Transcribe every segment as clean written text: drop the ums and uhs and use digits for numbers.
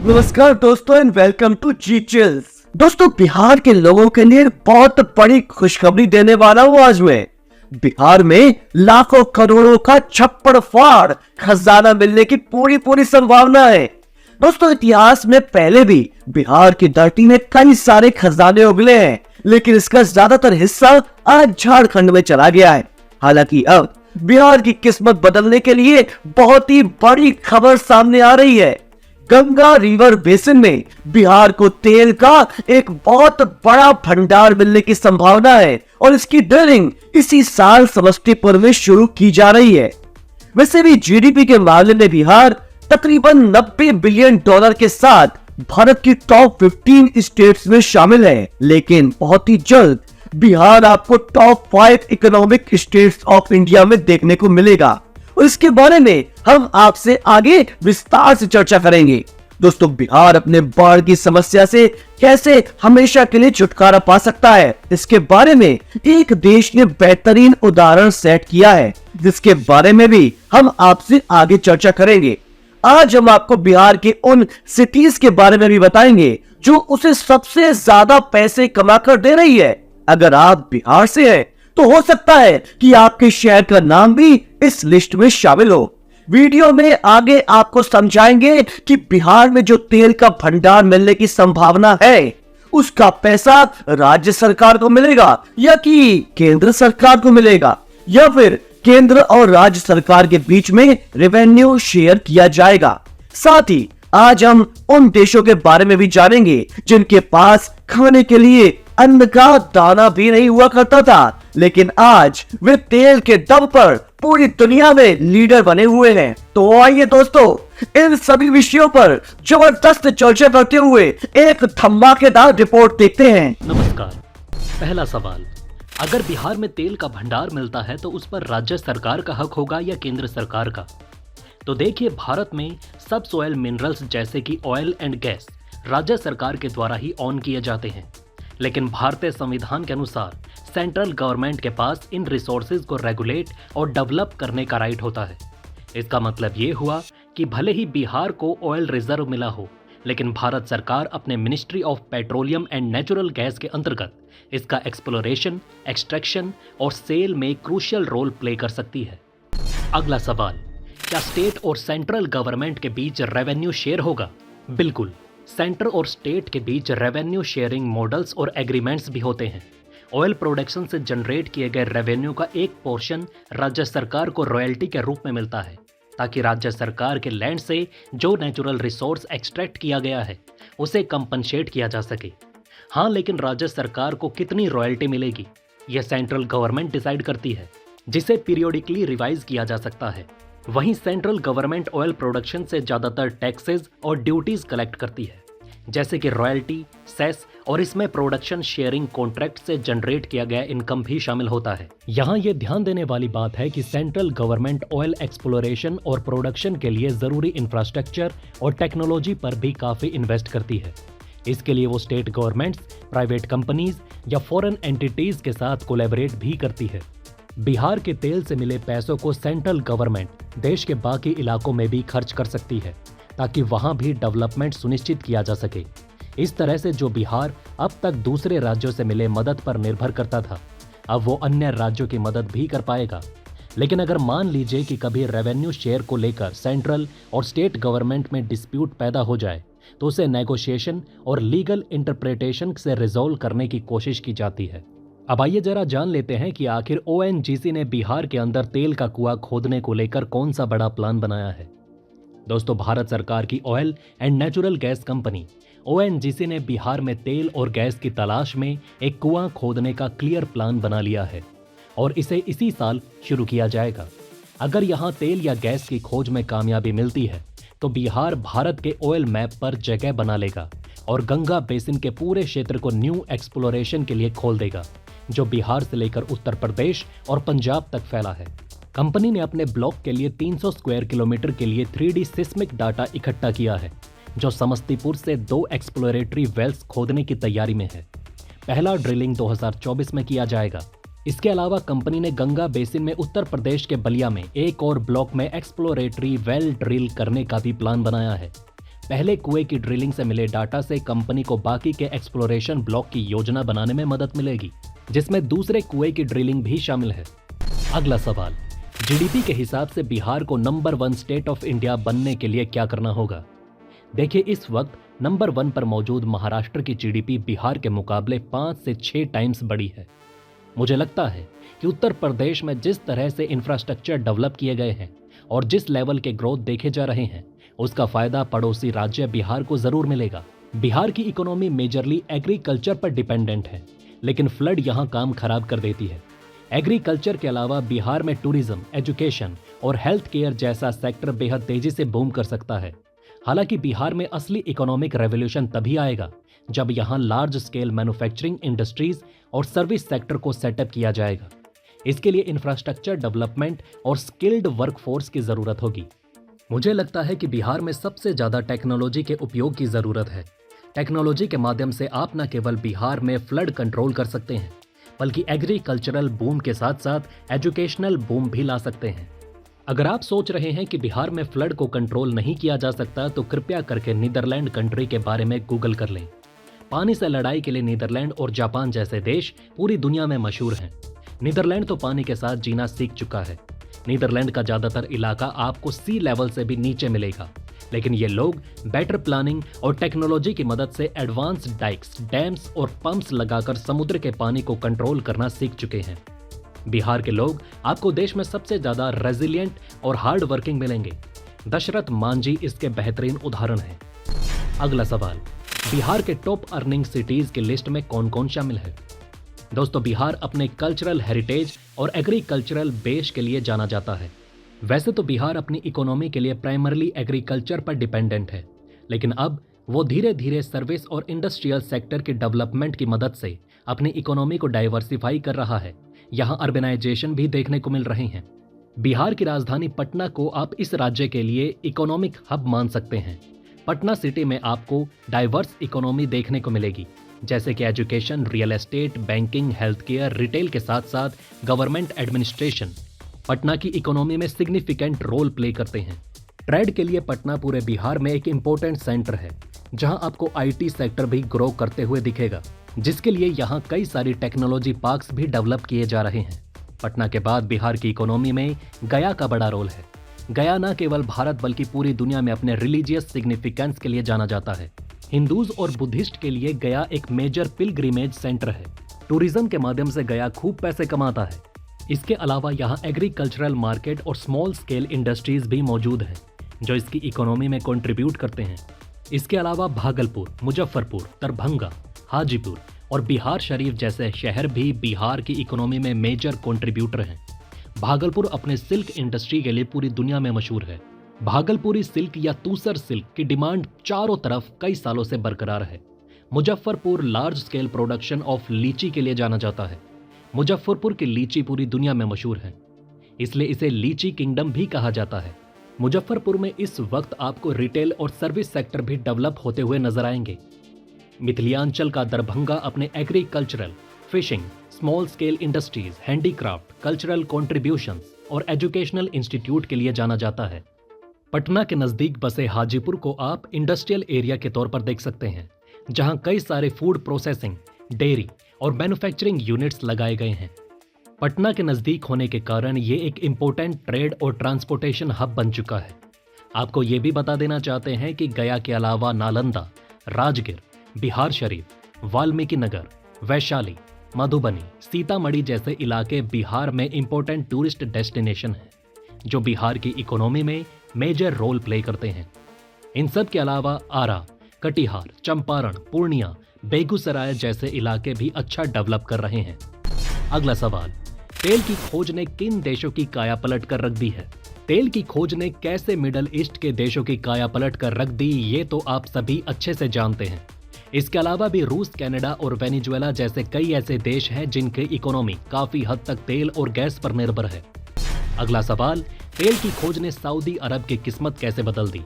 नमस्कार दोस्तों and welcome to G Chills. दोस्तों, बिहार के लोगों के लिए बहुत बड़ी खुशखबरी देने वाला हूँ आज मैं। बिहार में लाखों करोड़ों का छप्पड़ फाड़ खजाना मिलने की पूरी संभावना है। दोस्तों, इतिहास में पहले भी बिहार की धरती में कई सारे खजाने उगले हैं, लेकिन इसका ज्यादातर हिस्सा आज झारखंड में चला गया है। हालांकि अब बिहार की किस्मत बदलने के लिए बहुत ही बड़ी खबर सामने आ रही है। गंगा रिवर बेसिन में बिहार को तेल का एक बहुत बड़ा भंडार मिलने की संभावना है और इसकी ड्रिलिंग इसी साल समस्तीपुर में शुरू की जा रही है। वैसे भी जीडीपी के मामले में बिहार तकरीबन $90 बिलियन के साथ भारत की टॉप 15 स्टेट्स में शामिल है, लेकिन बहुत ही जल्द बिहार आपको top 5 economic states of India में देखने को मिलेगा और इसके बारे में हम आपसे आगे विस्तार से चर्चा करेंगे। दोस्तों, बिहार अपने बाढ़ की समस्या से कैसे हमेशा के लिए छुटकारा पा सकता है, इसके बारे में एक देश ने बेहतरीन उदाहरण सेट किया है, जिसके बारे में भी हम आपसे आगे चर्चा करेंगे। आज हम आपको बिहार के उन सिटीज के बारे में भी बताएंगे जो उसे सबसे ज्यादा पैसे कमा कर दे रही है। अगर आप बिहार से हैं तो हो सकता है कि आपके शहर का नाम भी इस लिस्ट में शामिल हो। वीडियो में आगे आपको समझाएंगे कि बिहार में जो तेल का भंडार मिलने की संभावना है, उसका पैसा राज्य सरकार को मिलेगा या कि केंद्र सरकार को मिलेगा, या फिर केंद्र और राज्य सरकार के बीच में रेवेन्यू शेयर किया जाएगा। साथ ही आज हम उन देशों के बारे में भी जानेंगे जिनके पास खाने के लिए अन्न का दाना भी नहीं हुआ करता था, लेकिन आज वे तेल के दम पर पूरी दुनिया में लीडर बने हुए हैं। तो आइए दोस्तों, इन सभी विषयों पर जबरदस्त चर्चा करते हुए एक धमाकेदार रिपोर्ट देखते हैं। नमस्कार। पहला सवाल, अगर बिहार में तेल का भंडार मिलता है तो उस पर राज्य सरकार का हक होगा या केंद्र सरकार का? तो देखिए, भारत में सब सॉइल मिनरल्स जैसे कि ऑयल एंड गैस राज्य सरकार के द्वारा ही ऑन किए जाते हैं, लेकिन भारतीय संविधान के अनुसार सेंट्रल गवर्नमेंट के पास इन रिसोर्सेज को रेगुलेट और डेवलप करने का राइट होता है। इसका मतलब ये हुआ कि भले ही बिहार को ऑयल रिजर्व मिला हो, लेकिन भारत सरकार अपने ministry of petroleum and natural gas के अंतर्गत इसका एक्सप्लोरेशन, एक्सट्रैक्शन और सेल में क्रूशियल रोल प्ले कर सकती है। अगला सवाल, क्या स्टेट और सेंट्रल गवर्नमेंट के बीच रेवेन्यू शेयर होगा? बिल्कुल, सेंटर और स्टेट के बीच रेवेन्यू शेयरिंग मॉडल्स और एग्रीमेंट्स भी होते हैं। ऑयल प्रोडक्शन से जनरेट किए गए रेवेन्यू का एक पोर्शन राज्य सरकार को रॉयल्टी के रूप में मिलता है, ताकि राज्य सरकार के लैंड से जो नेचुरल रिसोर्स एक्सट्रैक्ट किया गया है उसे कंपनसेट किया जा सके। हाँ, लेकिन राज्य सरकार को कितनी रॉयल्टी मिलेगी यह सेंट्रल गवर्नमेंट डिसाइड करती है, जिसे पीरियोडिकली रिवाइज किया जा सकता है। वहीं सेंट्रल गवर्नमेंट ऑयल प्रोडक्शन से ज़्यादातर टैक्सेस और ड्यूटीज कलेक्ट करती है, जैसे कि रॉयल्टी, सेस और इसमें प्रोडक्शन शेयरिंग कॉन्ट्रैक्ट से जनरेट किया गया इनकम भी शामिल होता है। यहाँ ये ध्यान देने वाली बात है कि सेंट्रल गवर्नमेंट ऑयल एक्सप्लोरेशन और प्रोडक्शन के लिए ज़रूरी इंफ्रास्ट्रक्चर और टेक्नोलॉजी पर भी काफ़ी इन्वेस्ट करती है। इसके लिए वो स्टेट गवर्नमेंट्स, प्राइवेट कंपनीज या फॉरेन एंटिटीज के साथ कोलैबोरेट भी करती है। बिहार के तेल से मिले पैसों को सेंट्रल गवर्नमेंट देश के बाकी इलाकों में भी खर्च कर सकती है, ताकि वहां भी डेवलपमेंट सुनिश्चित किया जा सके। इस तरह से जो बिहार अब तक दूसरे राज्यों से मिले मदद पर निर्भर करता था, अब वो अन्य राज्यों की मदद भी कर पाएगा। लेकिन अगर मान लीजिए कि कभी रेवेन्यू शेयर को लेकर सेंट्रल और स्टेट गवर्नमेंट में डिस्प्यूट पैदा हो जाए, तो उसे नेगोशिएशन और लीगल इंटरप्रिटेशन से रिजॉल्व करने की कोशिश की जाती है। अब आइए जरा जान लेते हैं कि आखिर ओएनजीसी ने बिहार के अंदर तेल का कुआं खोदने को लेकर कौन सा बड़ा प्लान बनाया है। दोस्तों, भारत सरकार की oil and natural gas company ONGC ने बिहार में तेल और गैस की तलाश में एक कुआं खोदने का क्लियर प्लान बना लिया है और इसे इसी साल शुरू किया जाएगा। अगर यहाँ तेल या गैस की खोज में कामयाबी मिलती है तो बिहार भारत के ऑयल मैप पर जगह बना लेगा और गंगा बेसिन के पूरे क्षेत्र को न्यू एक्सप्लोरेशन के लिए खोल देगा, जो बिहार से लेकर उत्तर प्रदेश और पंजाब तक फैला है। कंपनी ने अपने ब्लॉक के लिए 300 स्क्वायर किलोमीटर के लिए 3D सिस्मिक डाटा इकट्ठा किया है, जो समस्तीपुर से 2 एक्सप्लोरेटरी वेल्स खोदने की तैयारी में है। पहला ड्रिलिंग 2024 में किया जाएगा। इसके अलावा कंपनी ने गंगा बेसिन में उत्तर प्रदेश के बलिया में एक और ब्लॉक में एक्सप्लोरेटरी वेल ड्रिल करने का भी प्लान बनाया है। पहले कुएं की ड्रिलिंग से मिले डाटा से कंपनी को बाकी के एक्सप्लोरेशन ब्लॉक की योजना बनाने में मदद मिलेगी, जिसमें दूसरे कुएं की ड्रिलिंग भी शामिल है। अगला सवाल, जीडीपी के हिसाब से बिहार को नंबर 1 स्टेट ऑफ इंडिया बनने के लिए क्या करना होगा? देखिए, इस वक्त नंबर 1 पर मौजूद महाराष्ट्र की जीडीपी बिहार के मुकाबले 5 से 6 टाइम्स बड़ी है। मुझे लगता है कि उत्तर प्रदेश में जिस तरह से इंफ्रास्ट्रक्चर डेवलप किए गए हैं और जिस लेवल के ग्रोथ देखे जा रहे हैं, उसका फायदा पड़ोसी राज्य बिहार को जरूर मिलेगा। बिहार की इकोनॉमी मेजरली एग्रीकल्चर पर डिपेंडेंट है, लेकिन फ्लड यहां काम खराब कर देती है। एग्रीकल्चर के अलावा बिहार में टूरिज्म, एजुकेशन और हेल्थ केयर जैसा सेक्टर बेहद तेजी से बूम कर सकता है। हालांकि बिहार में असली इकोनॉमिक रेवोल्यूशन तभी आएगा जब यहां लार्ज स्केल मैन्युफैक्चरिंग इंडस्ट्रीज और सर्विस सेक्टर को सेटअप किया जाएगा। इसके लिए इंफ्रास्ट्रक्चर डेवलपमेंट और स्किल्ड वर्कफोर्स की जरूरत होगी। मुझे लगता है कि बिहार में सबसे ज्यादा टेक्नोलॉजी के उपयोग की जरूरत है। टेक्नोलॉजी के माध्यम से आप न केवल बिहार में फ्लड कंट्रोल कर सकते हैं, बल्कि एग्रीकल्चरल बूम के साथ साथ एजुकेशनल बूम भी ला सकते हैं। अगर आप सोच रहे हैं कि बिहार में फ्लड को कंट्रोल नहीं किया जा सकता, तो कृपया करके नीदरलैंड कंट्री के बारे में गूगल कर लें। पानी से लड़ाई के लिए नीदरलैंड और जापान जैसे देश पूरी दुनिया में मशहूर हैं। नीदरलैंड तो पानी के साथ जीना सीख चुका है। नीदरलैंड का ज्यादातर इलाका आपको सी लेवल से भी नीचे मिलेगा, लेकिन ये लोग बेटर प्लानिंग और टेक्नोलॉजी की मदद से एडवांस डाइक्स, डैम्स और पंप्स लगाकर समुद्र के पानी को कंट्रोल करना सीख चुके हैं। बिहार के लोग आपको देश में सबसे ज्यादा रेजिलिएंट और हार्ड वर्किंग मिलेंगे। दशरथ मांझी इसके बेहतरीन उदाहरण है। अगला सवाल, बिहार के टॉप अर्निंग सिटीज की लिस्ट में कौन कौन शामिल है? दोस्तों, बिहार अपने कल्चरल हेरिटेज और एग्रीकल्चरल बेस के लिए जाना जाता है। वैसे तो बिहार अपनी इकोनॉमी के लिए प्राइमरली एग्रीकल्चर पर डिपेंडेंट है, लेकिन अब वो धीरे धीरे सर्विस और इंडस्ट्रियल सेक्टर की डेवलपमेंट की मदद से अपनी इकोनॉमी को डाइवर्सिफाई कर रहा है। यहाँ अर्बनाइजेशन भी देखने को मिल रहे हैं। बिहार की राजधानी पटना को आप इस राज्य के लिए इकोनॉमिक हब मान सकते हैं। पटना सिटी में आपको डाइवर्स इकोनॉमी देखने को मिलेगी, जैसे कि education, real estate, banking, health care, retail के साथ साथ गवर्नमेंट एडमिनिस्ट्रेशन पटना की इकोनॉमी में सिग्निफिकेंट रोल प्ले करते हैं। ट्रेड के लिए पटना पूरे बिहार में एक इम्पोर्टेंट सेंटर है, जहां आपको आईटी सेक्टर भी ग्रो करते हुए दिखेगा, जिसके लिए यहां कई सारी टेक्नोलॉजी पार्क्स भी डेवलप किए जा रहे हैं। पटना के बाद बिहार की इकोनॉमी में गया का बड़ा रोल है। गया न केवल भारत बल्कि पूरी दुनिया में अपने रिलीजियस सिग्निफिकेंस के लिए जाना जाता है। हिंदूज और बुद्धिस्ट के लिए गया एक मेजर पिलग्रिमेज सेंटर है। टूरिज्म के माध्यम से गया खूब पैसे कमाता है। इसके अलावा यहाँ एग्रीकल्चरल मार्केट और स्मॉल स्केल इंडस्ट्रीज भी मौजूद हैं, जो इसकी इकोनॉमी में कंट्रीब्यूट करते हैं। इसके अलावा भागलपुर, मुजफ्फरपुर, दरभंगा, हाजीपुर और बिहार शरीफ जैसे शहर भी बिहार की इकोनॉमी में मेजर कंट्रीब्यूटर हैं। भागलपुर अपने सिल्क इंडस्ट्री के लिए पूरी दुनिया में मशहूर है। भागलपुरी सिल्क या तूसर सिल्क की डिमांड चारों तरफ कई सालों से बरकरार है। Muzaffarpur large scale production of लीची के लिए जाना जाता है। मुजफ्फरपुर की लीची पूरी दुनिया में मशहूर है, इसलिए इसे लीची किंगडम भी कहा जाता है। मुजफ्फरपुर में इस वक्त आपको रिटेल और सर्विस सेक्टर भी डेवलप होते हुए नजर आएंगे। मिथिलांचल का दरभंगा अपने agricultural, fishing, small scale industries, handicraft, cultural contributions और एजुकेशनल इंस्टीट्यूट के लिए जाना जाता है। पटना के नजदीक बसे हाजीपुर को आप इंडस्ट्रियल एरिया के तौर पर देख सकते हैं, जहां कई सारे फूड प्रोसेसिंग, डेयरी और मैन्युफैक्चरिंग यूनिट्स लगाए गए हैं। पटना के नजदीक होने के कारण ये एक इम्पोर्टेंट ट्रेड और ट्रांसपोर्टेशन हब बन चुका है। आपको ये भी बता देना चाहते हैं कि गया के अलावा नालंदा, राजगीर, बिहार शरीफ, वाल्मीकि नगर, वैशाली, मधुबनी, सीतामढ़ी जैसे इलाके बिहार में इंपॉर्टेंट टूरिस्ट डेस्टिनेशन हैं, जो बिहार की इकोनॉमी में मेजर रोल प्ले करते हैं। इन सब के अलावा आरा, कटिहार, चंपारण, पूर्णिया, बेगूसराय जैसे इलाके भी अच्छा डेवलप कर रहे हैं। अगला सवाल, तेल की खोज ने किन देशों की काया पलट कर रख दी है? तेल की खोज ने कैसे मिडल ईस्ट के देशों की काया पलट कर रख दी, ये तो आप सभी अच्छे से जानते हैं। इसके अलावा भी रूस, कनाडा और वेनेजुएला जैसे कई ऐसे देश हैं जिनकी इकोनॉमी काफी हद तक तेल और गैस पर निर्भर है। अगला सवाल, तेल की खोज ने सऊदी अरब की किस्मत कैसे बदल दी?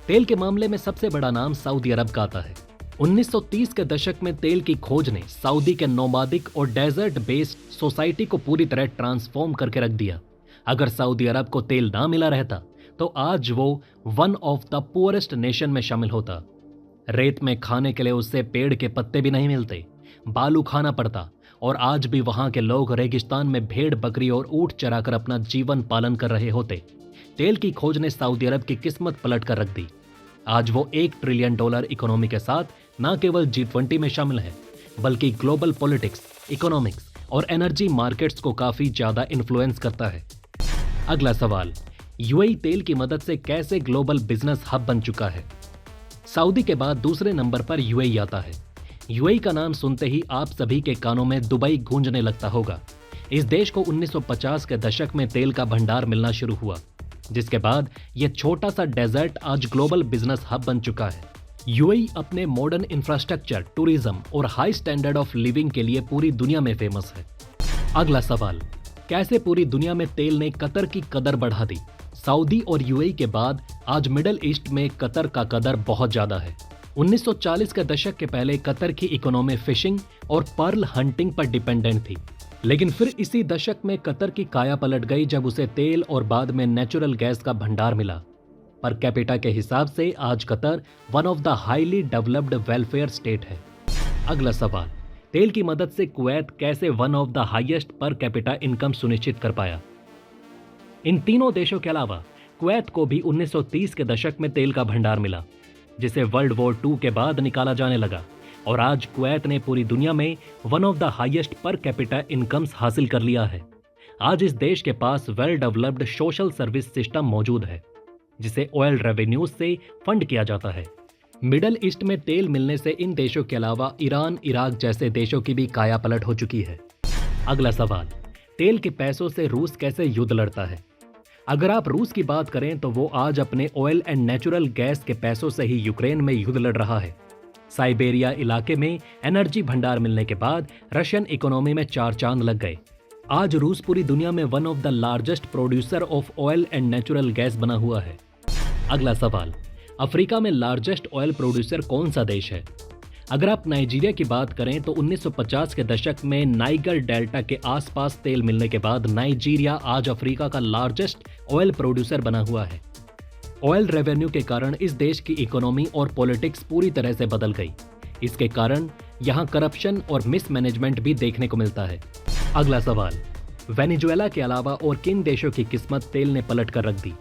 तेल के मामले में सबसे बड़ा नाम सऊदी अरब का आता है। 1930 के दशक में तेल की खोज ने सऊदी के नोमादिक और डेजर्ट बेस्ड सोसाइटी को पूरी तरह ट्रांसफॉर्म करके रख दिया। अगर सऊदी अरब को तेल ना मिला रहता तो आज वो one of the poorest nation में शामिल होता। रेत में खाने के लिए उससे पेड़ के पत्ते भी नहीं मिलते, बालू खाना पड़ता, और आज भी वहां के लोग रेगिस्तान में भेड़ बकरी और ऊंट चराकर अपना जीवन पालन कर रहे होते। तेल की खोज ने सऊदी अरब की किस्मत पलट कर रख दी। आज वो $1 ट्रिलियन इकोनॉमी के साथ न केवल G20 में शामिल है, बल्कि ग्लोबल पॉलिटिक्स, इकोनॉमिक्स और एनर्जी मार्केट्स को काफी ज्यादा इन्फ्लुएंस करता है। अगला सवाल, यूएई तेल की मदद से कैसे ग्लोबल बिजनेस हब बन चुका है? सऊदी के बाद दूसरे नंबर पर यूएई आता है। यूएई का नाम सुनते ही आप सभी के कानों में दुबई गूंजने लगता होगा। इस देश को 1950 के दशक में तेल का भंडार मिलना शुरू हुआ, जिसके बाद यह छोटा सा डेजर्ट आज ग्लोबल बिजनेस हब बन चुका है। यूएई अपने मॉडर्न इंफ्रास्ट्रक्चर, टूरिज्म और हाई स्टैंडर्ड ऑफ लिविंग के लिए पूरी दुनिया में फेमस है। अगला सवाल, कैसे पूरी दुनिया में तेल ने कतर की कदर बढ़ा दी? सऊदी और यूएई के बाद आज मिडिल ईस्ट में कतर का कदर बहुत ज्यादा है। 1940 के दशक के पहले कतर की इकोनॉमी फिशिंग और पर्ल हंटिंग पर डिपेंडेंट थी, लेकिन फिर इसी दशक में कतर की काया पलट गई जब उसे तेल और बाद में नेचुरल गैस का भंडार मिला। पर कैपिटा के हिसाब से आज Qatar one of the highly developed welfare state है। अगला सवाल, तेल की मदद से कुवैत कैसे one of the highest per capita income सुनिश्चित कर पाया? इन तीनों देशों के अलावा कुवैत को भी 1930 के दशक में तेल का भंडार मिला, जिसे वर्ल्ड वॉर II के बाद निकाला जाने लगा, और आज कुवैत ने पूरी दुनिया में one of the highest per capita incomes हासिल कर लिया है। आज इस देश के पास well developed social service system मौजूद है, जिसे ऑयल रेवेन्यूज से फंड किया जाता है। मिडल ईस्ट में तेल मिलने से इन देशों के अलावा ईरान, इराक जैसे देशों की भी काया पलट हो चुकी है। अगला सवाल, तेल के पैसों से रूस कैसे युद्ध लड़ता है? अगर आप रूस की बात करें तो वो आज अपने ऑयल एंड नेचुरल गैस के पैसों से ही यूक्रेन में युद्ध लड़ रहा है। साइबेरिया इलाके में एनर्जी भंडार मिलने के बाद रशियन इकोनॉमी में 4 चांद लग गए। आज रूस पूरी दुनिया में one of the largest producer of oil and natural gas बना हुआ है। अगला सवाल, अफ्रीका में लार्जेस्ट ऑयल प्रोड्यूसर कौन सा देश है? अगर आप नाइजीरिया की बात करें तो 1950 के दशक में नाइगर डेल्टा के आसपास तेल मिलने के बाद नाइजीरिया आज अफ्रीका का लार्जेस्ट ऑयल प्रोड्यूसर बना हुआ है। ऑयल रेवेन्यू के कारण इस देश की इकोनॉमी और पॉलिटिक्स पूरी तरह से बदल गई। इसके कारण यहाँ करप्शन और मिसमैनेजमेंट भी देखने को मिलता है। अगला सवाल, वेनेजुएला के अलावा और किन देशों की किस्मत तेल ने पलट कर रख दी?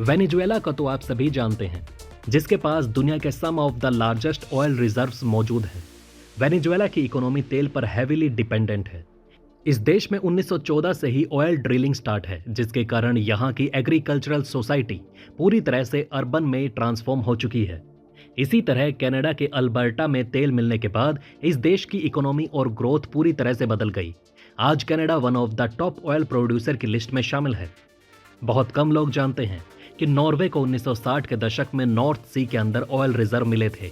वेनेजुएला का तो आप सभी जानते हैं, जिसके पास दुनिया के some of the largest oil reserves मौजूद हैं। वेनेजुएला की इकोनॉमी तेल पर हैवीली डिपेंडेंट है। इस देश में 1914 से ही ऑयल ड्रिलिंग स्टार्ट है, जिसके कारण यहाँ की एग्रीकल्चरल सोसाइटी पूरी तरह से अर्बन में ट्रांसफॉर्म हो चुकी है। इसी तरह कनाडा के अल्बर्टा में तेल मिलने के बाद इस देश की इकोनॉमी और ग्रोथ पूरी तरह से बदल गई। आज Canada one of the top oil producer की लिस्ट में शामिल है। बहुत कम लोग जानते हैं कि नॉर्वे को 1960 के दशक में नॉर्थ सी के अंदर ऑयल रिजर्व मिले थे।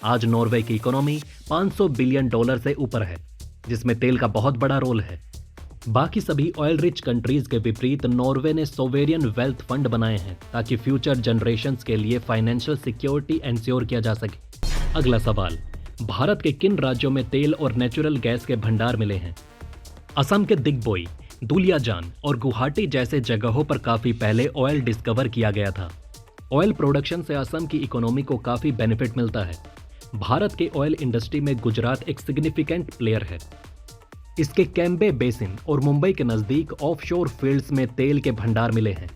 आज नॉर्वे की इकोनॉमी $500 बिलियन से ऊपर है, जिसमें तेल का बहुत बड़ा रोल है। बाकी सभी ऑयल रिच कंट्रीज के विपरीत नॉर्वे ने सोवेरियन वेल्थ फंड बनाए हैं ताकि फ्यूचर जनरेशंस के लिए फाइनेंशियल सिक्योरिटी एंश्योर किया जा सके। अगला सवाल, भारत के किन राज्यों में तेल और नेचुरल गैस के भंडार मिले हैं? असम के दिग्बोई, दुलियाजान और गुवाहाटी जैसे जगहों पर काफी पहले ऑयल डिस्कवर किया गया था। ऑयल प्रोडक्शन से असम की इकोनॉमी को काफी बेनिफिट मिलता है। भारत के ऑयल इंडस्ट्री में गुजरात एक सिग्निफिकेंट प्लेयर है। इसके कैम्बे बेसिन और मुंबई के नजदीक ऑफशोर फील्ड्स में तेल के भंडार मिले हैं।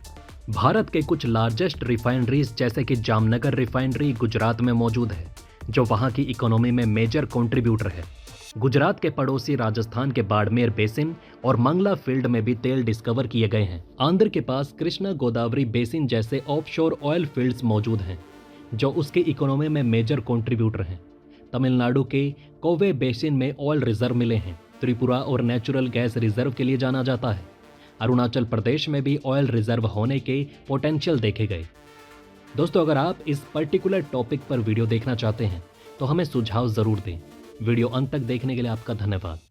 भारत के कुछ लार्जेस्ट रिफाइनरीज जैसे कि जामनगर रिफाइनरी गुजरात में मौजूद है, जो वहां की इकोनॉमी में मेजर कंट्रीब्यूटर है। गुजरात के पड़ोसी राजस्थान के बाड़मेर बेसिन और मंगला फील्ड में भी तेल डिस्कवर किए गए हैं। आंध्र के पास कृष्णा गोदावरी बेसिन जैसे ऑफशोर ऑयल फील्ड्स मौजूद हैं, जो उसके इकोनॉमी में मेजर कंट्रीब्यूटर हैं। तमिलनाडु के कोवे बेसिन में ऑयल रिजर्व मिले हैं। त्रिपुरा और नेचुरल गैस रिजर्व के लिए जाना जाता है। अरुणाचल प्रदेश में भी ऑयल रिजर्व होने के पोटेंशियल देखे गए। दोस्तों, अगर आप इस पर्टिकुलर टॉपिक पर वीडियो देखना चाहते हैं तो हमें सुझाव जरूर दें। वीडियो अंत तक देखने के लिए आपका धन्यवाद।